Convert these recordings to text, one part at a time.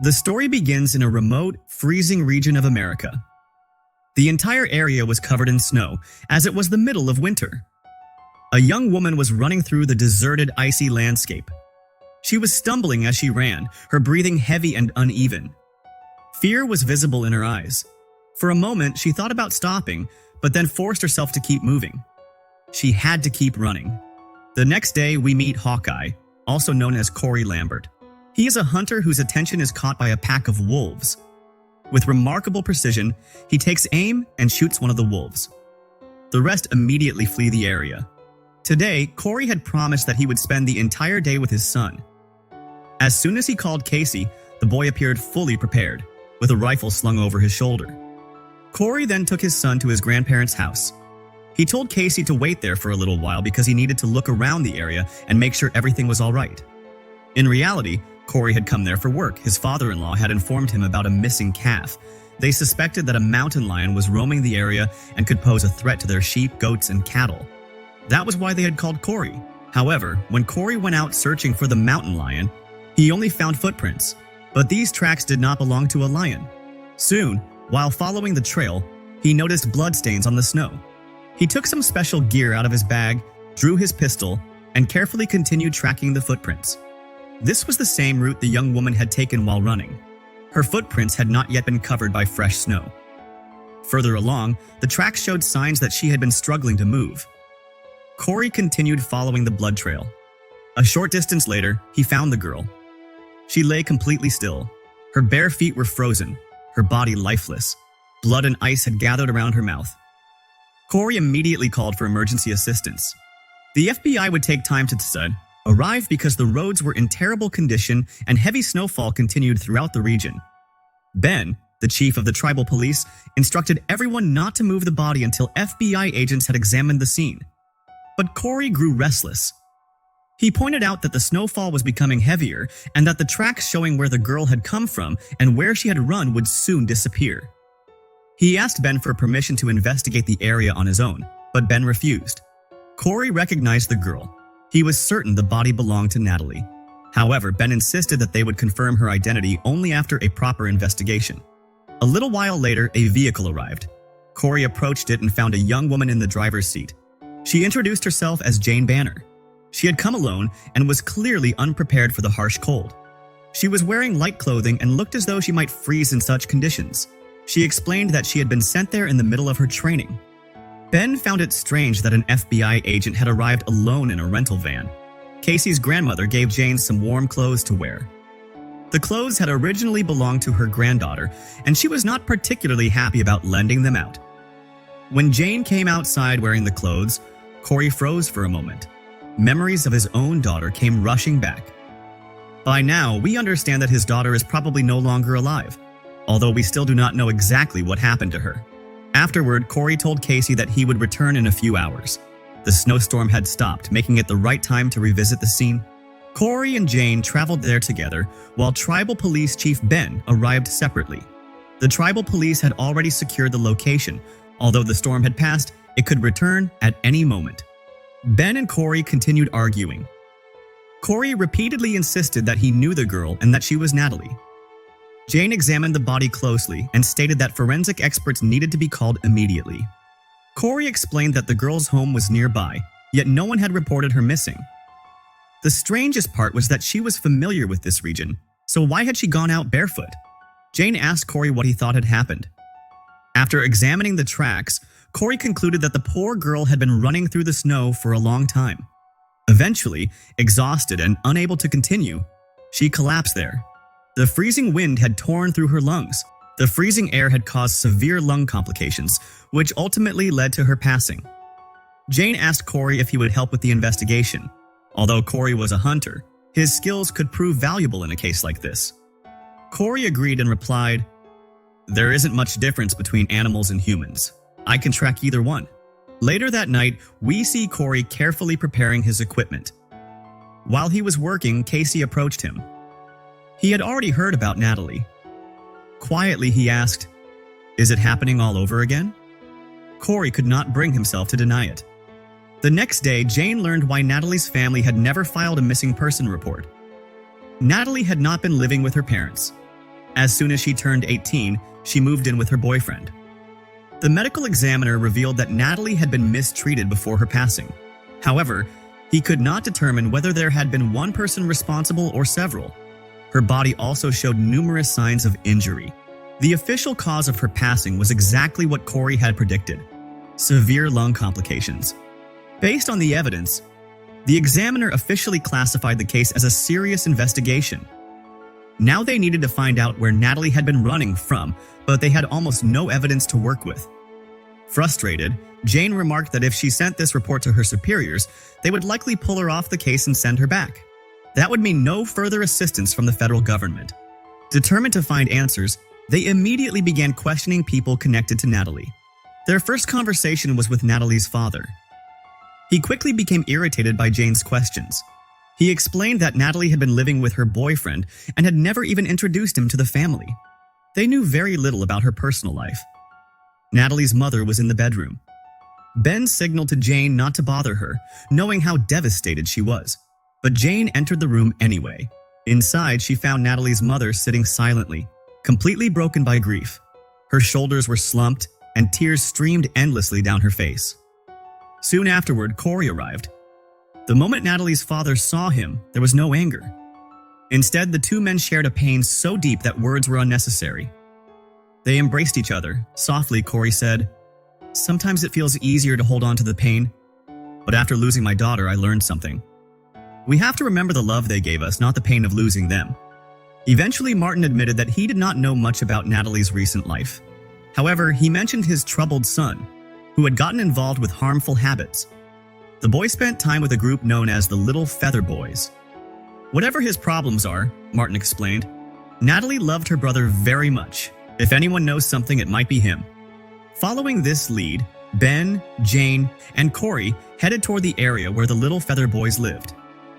The story begins in a remote, freezing region of America. The entire area was covered in snow, as it was the middle of winter. A young woman was running through the deserted, icy landscape. She was stumbling as she ran, her breathing heavy and uneven. Fear was visible in her eyes. For a moment, she thought about stopping, but then forced herself to keep moving. She had to keep running. The next day, we meet Hawkeye, also known as Corey Lambert. He is a hunter whose attention is caught by a pack of wolves. With remarkable precision, he takes aim and shoots one of the wolves. The rest immediately flee the area. Today, Corey had promised that he would spend the entire day with his son. As soon as he called Casey, the boy appeared fully prepared, with a rifle slung over his shoulder. Corey then took his son to his grandparents' house. He told Casey to wait there for a little while because he needed to look around the area and make sure everything was all right. In reality, Corey had come there for work. His father-in-law had informed him about a missing calf. They suspected that a mountain lion was roaming the area and could pose a threat to their sheep, goats, and cattle. That was why they had called Corey. However, when Corey went out searching for the mountain lion, he only found footprints, but these tracks did not belong to a lion. Soon, while following the trail, he noticed bloodstains on the snow. He took some special gear out of his bag, drew his pistol, and carefully continued tracking the footprints. This was the same route the young woman had taken while running. Her footprints had not yet been covered by fresh snow. Further along, the tracks showed signs that she had been struggling to move. Corey continued following the blood trail. A short distance later, he found the girl. She lay completely still. Her bare feet were frozen, her body lifeless. Blood and ice had gathered around her mouth. Corey immediately called for emergency assistance. The FBI would take time to decide, arrived because the roads were in terrible condition and heavy snowfall continued throughout the region. Ben, the chief of the tribal police, instructed everyone not to move the body until FBI agents had examined the scene. But Corey grew restless. He pointed out that the snowfall was becoming heavier and that the tracks showing where the girl had come from and where she had run would soon disappear. He asked Ben for permission to investigate the area on his own, but Ben refused. Corey recognized the girl. He was certain the body belonged to Natalie. However, Ben insisted that they would confirm her identity only after a proper investigation. A little while later, a vehicle arrived. Corey approached it and found a young woman in the driver's seat. She introduced herself as Jane Banner. She had come alone and was clearly unprepared for the harsh cold. She was wearing light clothing and looked as though she might freeze in such conditions. She explained that she had been sent there in the middle of her training. Ben found it strange that an FBI agent had arrived alone in a rental van. Casey's grandmother gave Jane some warm clothes to wear. The clothes had originally belonged to her granddaughter, and she was not particularly happy about lending them out. When Jane came outside wearing the clothes, Corey froze for a moment. Memories of his own daughter came rushing back. By now, we understand that his daughter is probably no longer alive, although we still do not know exactly what happened to her. Afterward, Corey told Casey that he would return in a few hours. The snowstorm had stopped, making it the right time to revisit the scene. Corey and Jane traveled there together, while Tribal Police Chief Ben arrived separately. The Tribal Police had already secured the location. Although the storm had passed, it could return at any moment. Ben and Corey continued arguing. Corey repeatedly insisted that he knew the girl and that she was Natalie. Jane examined the body closely and stated that forensic experts needed to be called immediately. Corey explained that the girl's home was nearby, yet no one had reported her missing. The strangest part was that she was familiar with this region, so why had she gone out barefoot? Jane asked Corey what he thought had happened. After examining the tracks, Corey concluded that the poor girl had been running through the snow for a long time. Eventually, exhausted and unable to continue, she collapsed there. The freezing wind had torn through her lungs. The freezing air had caused severe lung complications, which ultimately led to her passing. Jane asked Corey if he would help with the investigation. Although Corey was a hunter, his skills could prove valuable in a case like this. Corey agreed and replied, "There isn't much difference between animals and humans. I can track either one." Later that night, we see Corey carefully preparing his equipment. While he was working, Casey approached him. He had already heard about Natalie. Quietly, he asked, "Is it happening all over again?" Corey could not bring himself to deny it. The next day, Jane learned why Natalie's family had never filed a missing person report. Natalie had not been living with her parents. As soon as she turned 18, she moved in with her boyfriend. The medical examiner revealed that Natalie had been mistreated before her passing. However, he could not determine whether there had been one person responsible or several. Her body also showed numerous signs of injury. The official cause of her passing was exactly what Corey had predicted: severe lung complications. Based on the evidence, the examiner officially classified the case as a serious investigation. Now they needed to find out where Natalie had been running from, but they had almost no evidence to work with. Frustrated, Jane remarked that if she sent this report to her superiors, they would likely pull her off the case and send her back. That would mean no further assistance from the federal government. Determined to find answers, they immediately began questioning people connected to Natalie. Their first conversation was with Natalie's father. He quickly became irritated by Jane's questions. He explained that Natalie had been living with her boyfriend and had never even introduced him to the family. They knew very little about her personal life. Natalie's mother was in the bedroom. Ben signaled to Jane not to bother her, knowing how devastated she was. But Jane entered the room anyway. Inside, she found Natalie's mother sitting silently, completely broken by grief. Her shoulders were slumped, and tears streamed endlessly down her face. Soon afterward, Corey arrived. The moment Natalie's father saw him, there was no anger. Instead, the two men shared a pain so deep that words were unnecessary. They embraced each other. Softly, Corey said, "Sometimes it feels easier to hold on to the pain, but after losing my daughter, I learned something. We have to remember the love they gave us, not the pain of losing them." Eventually, Martin admitted that he did not know much about Natalie's recent life. However, he mentioned his troubled son, who had gotten involved with harmful habits. The boy spent time with a group known as the Little Feather Boys. Whatever his problems are, Martin explained, Natalie loved her brother very much. If anyone knows something, it might be him. Following this lead, Ben, Jane, and Corey headed toward the area where the Little Feather Boys lived.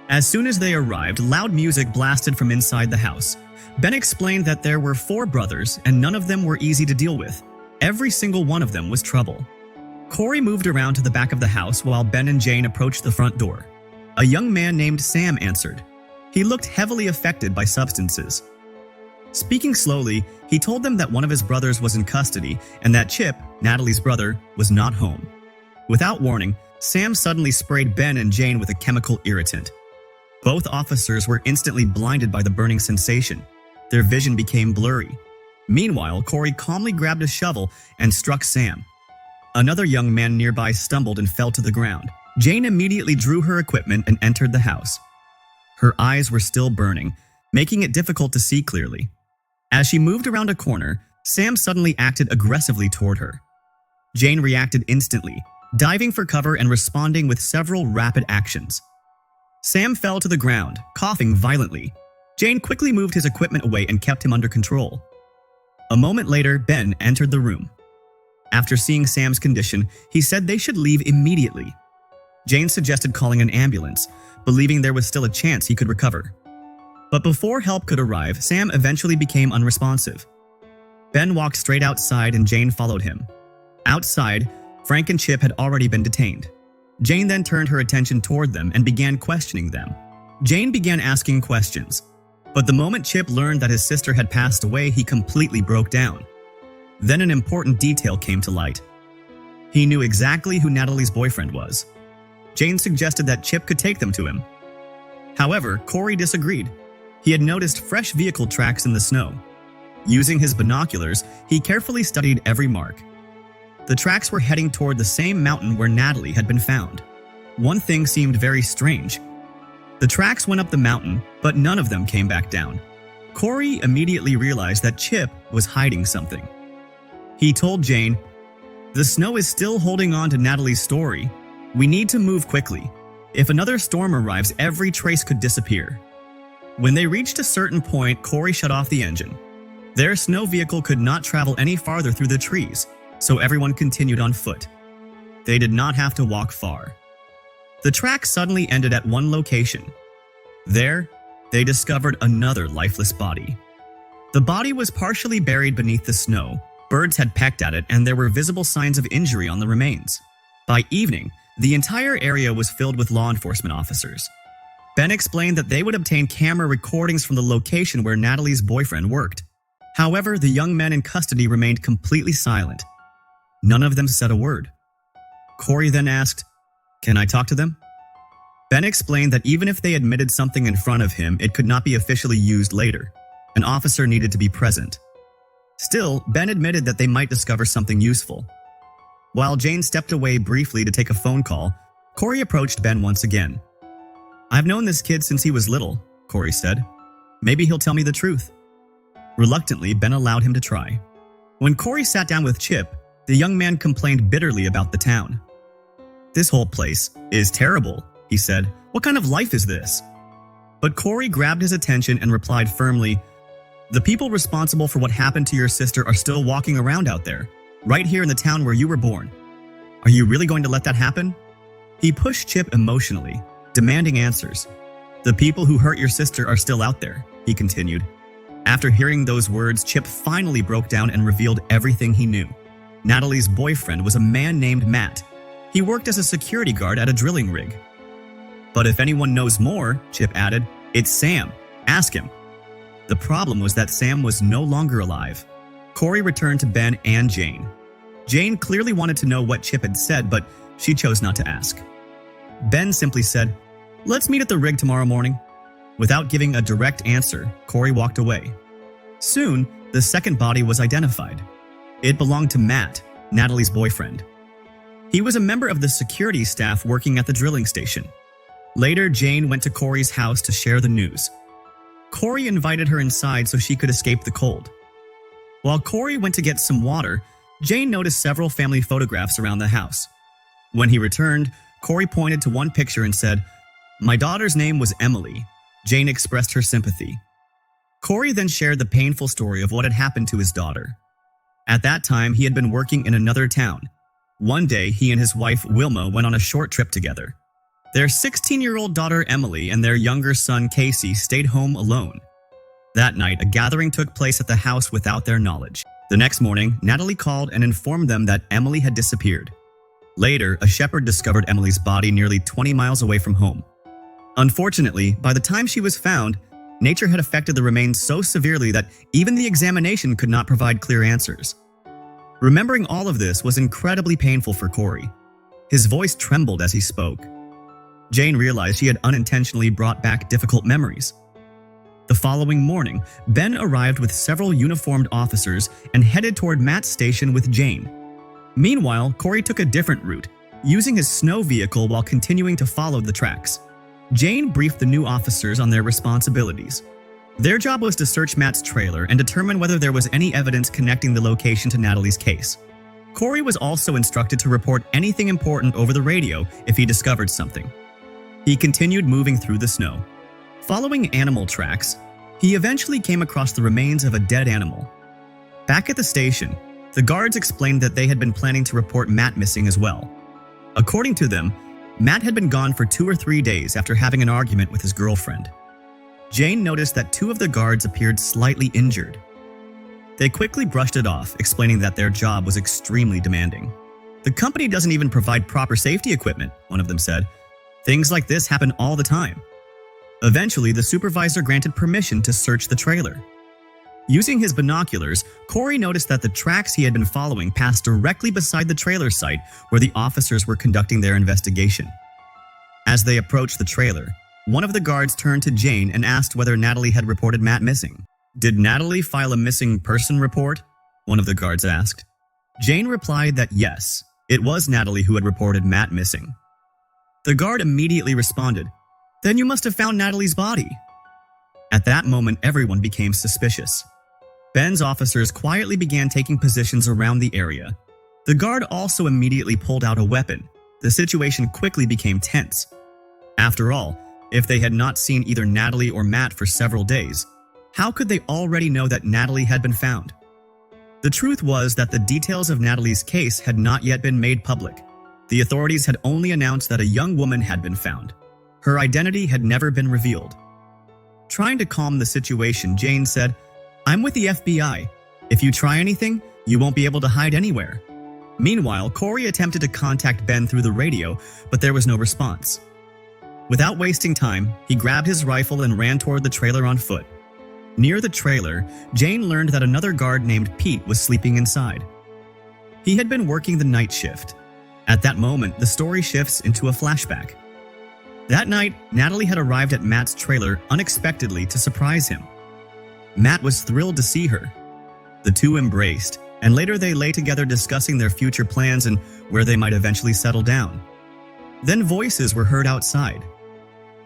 As soon as they arrived, loud music blasted from inside the house. Ben explained that there were 4 brothers and none of them were easy to deal with. Every single one of them was trouble. Corey moved around to the back of the house while Ben and Jane approached the front door. A young man named Sam answered. He looked heavily affected by substances. Speaking slowly, he told them that one of his brothers was in custody and that Chip, Natalie's brother, was not home. Without warning, Sam suddenly sprayed Ben and Jane with a chemical irritant. Both officers were instantly blinded by the burning sensation. Their vision became blurry. Meanwhile, Corey calmly grabbed a shovel and struck Sam. Another young man nearby stumbled and fell to the ground. Jane immediately drew her equipment and entered the house. Her eyes were still burning, making it difficult to see clearly. As she moved around a corner, Sam suddenly acted aggressively toward her. Jane reacted instantly, diving for cover and responding with several rapid actions. Sam fell to the ground, coughing violently. Jane quickly moved his equipment away and kept him under control. A moment later, Ben entered the room. After seeing Sam's condition, he said they should leave immediately. Jane suggested calling an ambulance, believing there was still a chance he could recover. But before help could arrive, Sam eventually became unresponsive. Ben walked straight outside and Jane followed him. Outside, Frank and Chip had already been detained. Jane then turned her attention toward them and began questioning them. Jane began asking questions, but the moment Chip learned that his sister had passed away, he completely broke down. Then an important detail came to light. He knew exactly who Natalie's boyfriend was. Jane suggested that Chip could take them to him. However, Corey disagreed. He had noticed fresh vehicle tracks in the snow. Using his binoculars, he carefully studied every mark. The tracks were heading toward the same mountain where Natalie had been found. One thing seemed very strange. The tracks went up the mountain, but none of them came back down. Corey immediately realized that Chip was hiding something. He told Jane, "The snow is still holding on to Natalie's story. We need to move quickly. If another storm arrives, every trace could disappear." When they reached a certain point, Corey shut off the engine. Their snow vehicle could not travel any farther through the trees, so everyone continued on foot. They did not have to walk far. The track suddenly ended at one location. There, they discovered another lifeless body. The body was partially buried beneath the snow. Birds had pecked at it, and there were visible signs of injury on the remains. By evening, the entire area was filled with law enforcement officers. Ben explained that they would obtain camera recordings from the location where Natalie's boyfriend worked. However, the young men in custody remained completely silent. None of them said a word. Corey then asked, "Can I talk to them?" Ben explained that even if they admitted something in front of him, it could not be officially used later. An officer needed to be present. Still, Ben admitted that they might discover something useful. While Jane stepped away briefly to take a phone call, Corey approached Ben once again. "I've known this kid since he was little," Corey said. "Maybe he'll tell me the truth." Reluctantly, Ben allowed him to try. When Corey sat down with Chip, the young man complained bitterly about the town. "This whole place is terrible," he said. "What kind of life is this?" But Corey grabbed his attention and replied firmly, "The people responsible for what happened to your sister are still walking around out there, right here in the town where you were born. Are you really going to let that happen?" He pushed Chip emotionally, demanding answers. "The people who hurt your sister are still out there," he continued. After hearing those words, Chip finally broke down and revealed everything he knew. Natalie's boyfriend was a man named Matt. He worked as a security guard at a drilling rig. "But if anyone knows more," Chip added, "it's Sam. Ask him." The problem was that Sam was no longer alive. Corey returned to Ben and Jane. Jane clearly wanted to know what Chip had said, but she chose not to ask. Ben simply said, "Let's meet at the rig tomorrow morning." Without giving a direct answer, Corey walked away. Soon, the second body was identified. It belonged to Matt, Natalie's boyfriend. He was a member of the security staff working at the drilling station. Later, Jane went to Corey's house to share the news. Corey invited her inside so she could escape the cold. While Corey went to get some water, Jane noticed several family photographs around the house. When he returned, Corey pointed to one picture and said, "My daughter's name was Emily." Jane expressed her sympathy. Corey then shared the painful story of what had happened to his daughter. At that time, he had been working in another town. One day, he and his wife, Wilma, went on a short trip together. Their 16-year-old daughter, Emily, and their younger son, Casey, stayed home alone. That night, a gathering took place at the house without their knowledge. The next morning, Natalie called and informed them that Emily had disappeared. Later, a shepherd discovered Emily's body nearly 20 miles away from home. Unfortunately, by the time she was found, nature had affected the remains so severely that even the examination could not provide clear answers. Remembering all of this was incredibly painful for Corey. His voice trembled as he spoke. Jane realized she had unintentionally brought back difficult memories. The following morning, Ben arrived with several uniformed officers and headed toward Matt's station with Jane. Meanwhile, Corey took a different route, using his snow vehicle while continuing to follow the tracks. Jane briefed the new officers on their responsibilities. Their job was to search Matt's trailer and determine whether there was any evidence connecting the location to Natalie's case. Corey was also instructed to report anything important over the radio if he discovered something. He continued moving through the snow. Following animal tracks, he eventually came across the remains of a dead animal. Back at the station, the guards explained that they had been planning to report Matt missing as well. According to them, Matt had been gone for 2 or 3 days after having an argument with his girlfriend. Jane noticed that 2 of the guards appeared slightly injured. They quickly brushed it off, explaining that their job was extremely demanding. "The company doesn't even provide proper safety equipment," one of them said. "Things like this happen all the time." Eventually, the supervisor granted permission to search the trailer. Using his binoculars, Corey noticed that the tracks he had been following passed directly beside the trailer site where the officers were conducting their investigation. As they approached the trailer, one of the guards turned to Jane and asked whether Natalie had reported Matt missing. "Did Natalie file a missing person report?" one of the guards asked. Jane replied that yes, it was Natalie who had reported Matt missing. The guard immediately responded, "Then you must have found Natalie's body." At that moment, everyone became suspicious. Ben's officers quietly began taking positions around the area. The guard also immediately pulled out a weapon. The situation quickly became tense. After all, if they had not seen either Natalie or Matt for several days, how could they already know that Natalie had been found? The truth was that the details of Natalie's case had not yet been made public. The authorities had only announced that a young woman had been found. Her identity had never been revealed. Trying to calm the situation, Jane said, "I'm with the FBI. If you try anything, you won't be able to hide anywhere." Meanwhile, Corey attempted to contact Ben through the radio, but there was no response. Without wasting time, he grabbed his rifle and ran toward the trailer on foot. Near the trailer, Jane learned that another guard named Pete was sleeping inside. He had been working the night shift. At that moment, the story shifts into a flashback. That night, Natalie had arrived at Matt's trailer unexpectedly to surprise him. Matt was thrilled to see her. The two embraced, and later they lay together discussing their future plans and where they might eventually settle down. Then voices were heard outside.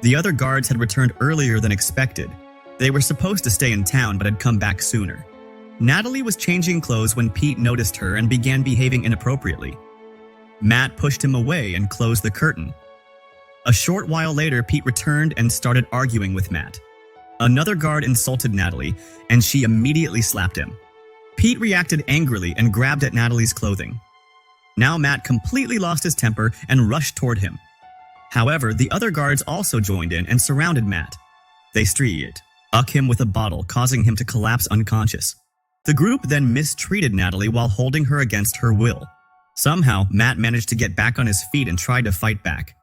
The other guards had returned earlier than expected. They were supposed to stay in town but had come back sooner. Natalie was changing clothes when Pete noticed her and began behaving inappropriately. Matt pushed him away and closed the curtain. A short while later, Pete returned and started arguing with Matt. Another guard insulted Natalie, and she immediately slapped him. Pete reacted angrily and grabbed at Natalie's clothing. Now Matt completely lost his temper and rushed toward him. However, the other guards also joined in and surrounded Matt. They struck him with a bottle, causing him to collapse unconscious. The group then mistreated Natalie while holding her against her will. Somehow, Matt managed to get back on his feet and tried to fight back.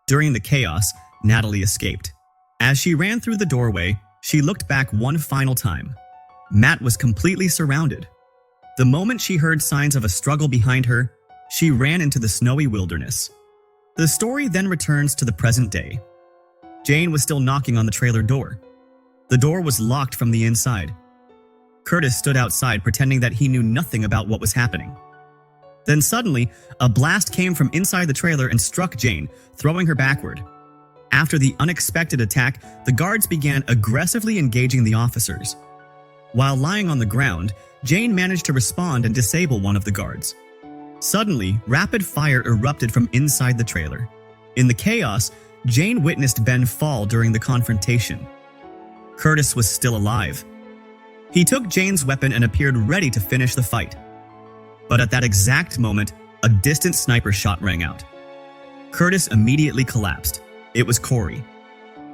During the chaos, Natalie escaped. As she ran through the doorway, she looked back one final time. Matt was completely surrounded. The moment she heard signs of a struggle behind her, she ran into the snowy wilderness. The story then returns to the present day. Jane was still knocking on the trailer door. The door was locked from the inside. Curtis stood outside pretending that he knew nothing about what was happening. Then suddenly, a blast came from inside the trailer and struck Jane, throwing her backward. After the unexpected attack, the guards began aggressively engaging the officers. While lying on the ground, Jane managed to respond and disable one of the guards. Suddenly, rapid fire erupted from inside the trailer. In the chaos, Jane witnessed Ben fall during the confrontation. Curtis was still alive. He took Jane's weapon and appeared ready to finish the fight. But at that exact moment, a distant sniper shot rang out. Curtis immediately collapsed. It was Corey.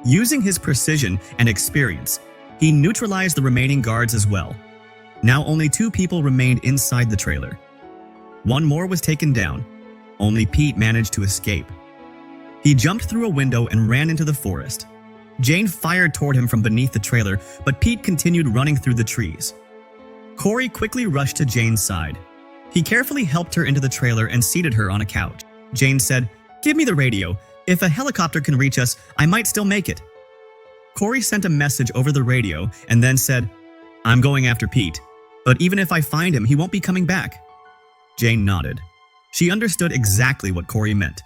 Using his precision and experience, he neutralized the remaining guards as well. Now only 2 people remained inside the trailer. One more was taken down. Only Pete managed to escape. He jumped through a window and ran into the forest. Jane fired toward him from beneath the trailer, but Pete continued running through the trees. Corey quickly rushed to Jane's side. He carefully helped her into the trailer and seated her on a couch. Jane said, "Give me the radio. If a helicopter can reach us, I might still make it." Corey sent a message over the radio and then said, "I'm going after Pete, but even if I find him, he won't be coming back." Jane nodded. She understood exactly what Corey meant.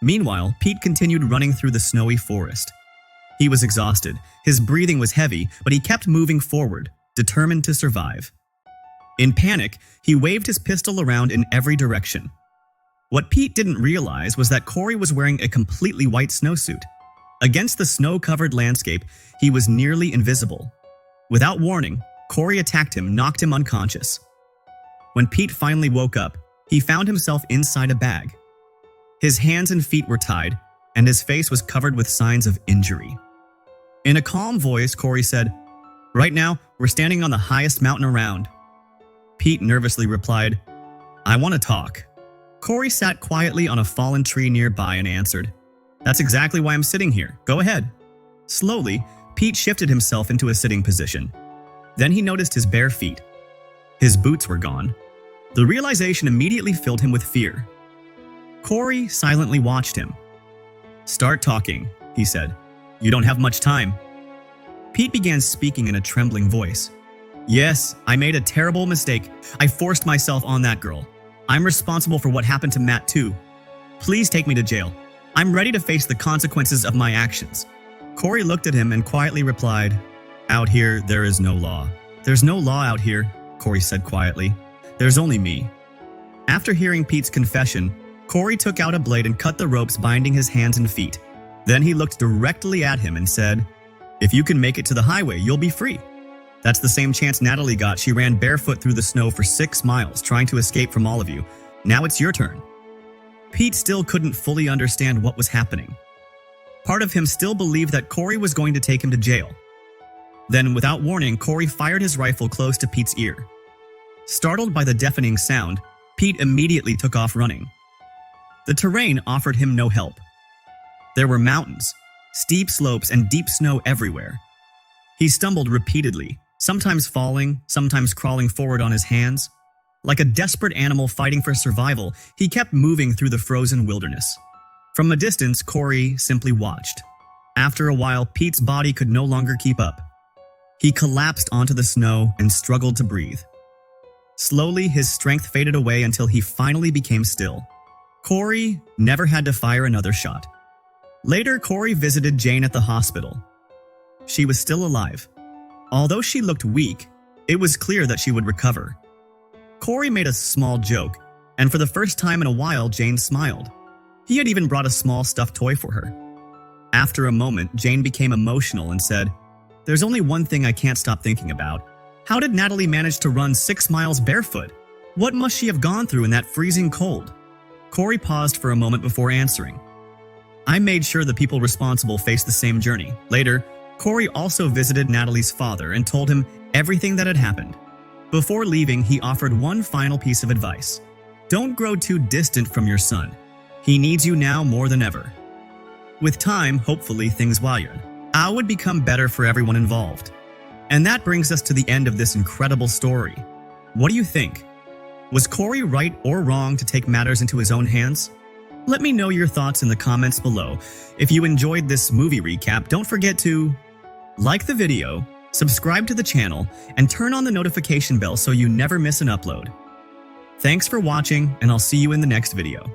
Meanwhile, Pete continued running through the snowy forest. He was exhausted. His breathing was heavy, but he kept moving forward, determined to survive. In panic, he waved his pistol around in every direction. What Pete didn't realize was that Corey was wearing a completely white snowsuit. Against the snow-covered landscape, he was nearly invisible. Without warning, Corey attacked him, knocked him unconscious. When Pete finally woke up, he found himself inside a bag. His hands and feet were tied, and his face was covered with signs of injury. In a calm voice, Corey said, "Right now, we're standing on the highest mountain around." Pete nervously replied, "I want to talk." Corey sat quietly on a fallen tree nearby and answered, "That's exactly why I'm sitting here. Go ahead." Slowly, Pete shifted himself into a sitting position. Then he noticed his bare feet. His boots were gone. The realization immediately filled him with fear. Corey silently watched him. "Start talking," he said. "You don't have much time." Pete began speaking in a trembling voice. "Yes, I made a terrible mistake. I forced myself on that girl. I'm responsible for what happened to Matt too. Please take me to jail. I'm ready to face the consequences of my actions." Corey looked at him and quietly replied, "Out here, there is no law." "There's no law out here," Corey said quietly. "There's only me." After hearing Pete's confession, Corey took out a blade and cut the ropes binding his hands and feet. Then he looked directly at him and said, "If you can make it to the highway, you'll be free." That's the same chance Natalie got. She ran barefoot through the snow for 6 miles, trying to escape from all of you. Now it's your turn. Pete still couldn't fully understand what was happening. Part of him still believed that Corey was going to take him to jail. Then, without warning, Corey fired his rifle close to Pete's ear. Startled by the deafening sound, Pete immediately took off running. The terrain offered him no help. There were mountains, steep slopes, and deep snow everywhere. He stumbled repeatedly, sometimes falling, sometimes crawling forward on his hands. Like a desperate animal fighting for survival, he kept moving through the frozen wilderness. From a distance, Corey simply watched. After a while, Pete's body could no longer keep up. He collapsed onto the snow and struggled to breathe. Slowly, his strength faded away until he finally became still. Corey never had to fire another shot. Later, Corey visited Jane at the hospital. She was still alive. Although she looked weak, it was clear that she would recover. Corey made a small joke, and for the first time in a while, Jane smiled. He had even brought a small stuffed toy for her. After a moment, Jane became emotional and said, "There's only one thing I can't stop thinking about. How did Natalie manage to run 6 miles barefoot? What must she have gone through in that freezing cold?" Corey paused for a moment before answering. "I made sure the people responsible faced the same journey." Later, Corey also visited Natalie's father and told him everything that had happened. Before leaving, he offered one final piece of advice. Don't grow too distant from your son. He needs you now more than ever. With time, hopefully things would become better for everyone involved. And that brings us to the end of this incredible story. What do you think? Was Corey right or wrong to take matters into his own hands? Let me know your thoughts in the comments below. If you enjoyed this movie recap, don't forget to like the video, subscribe to the channel, and turn on the notification bell so you never miss an upload. Thanks for watching, and I'll see you in the next video.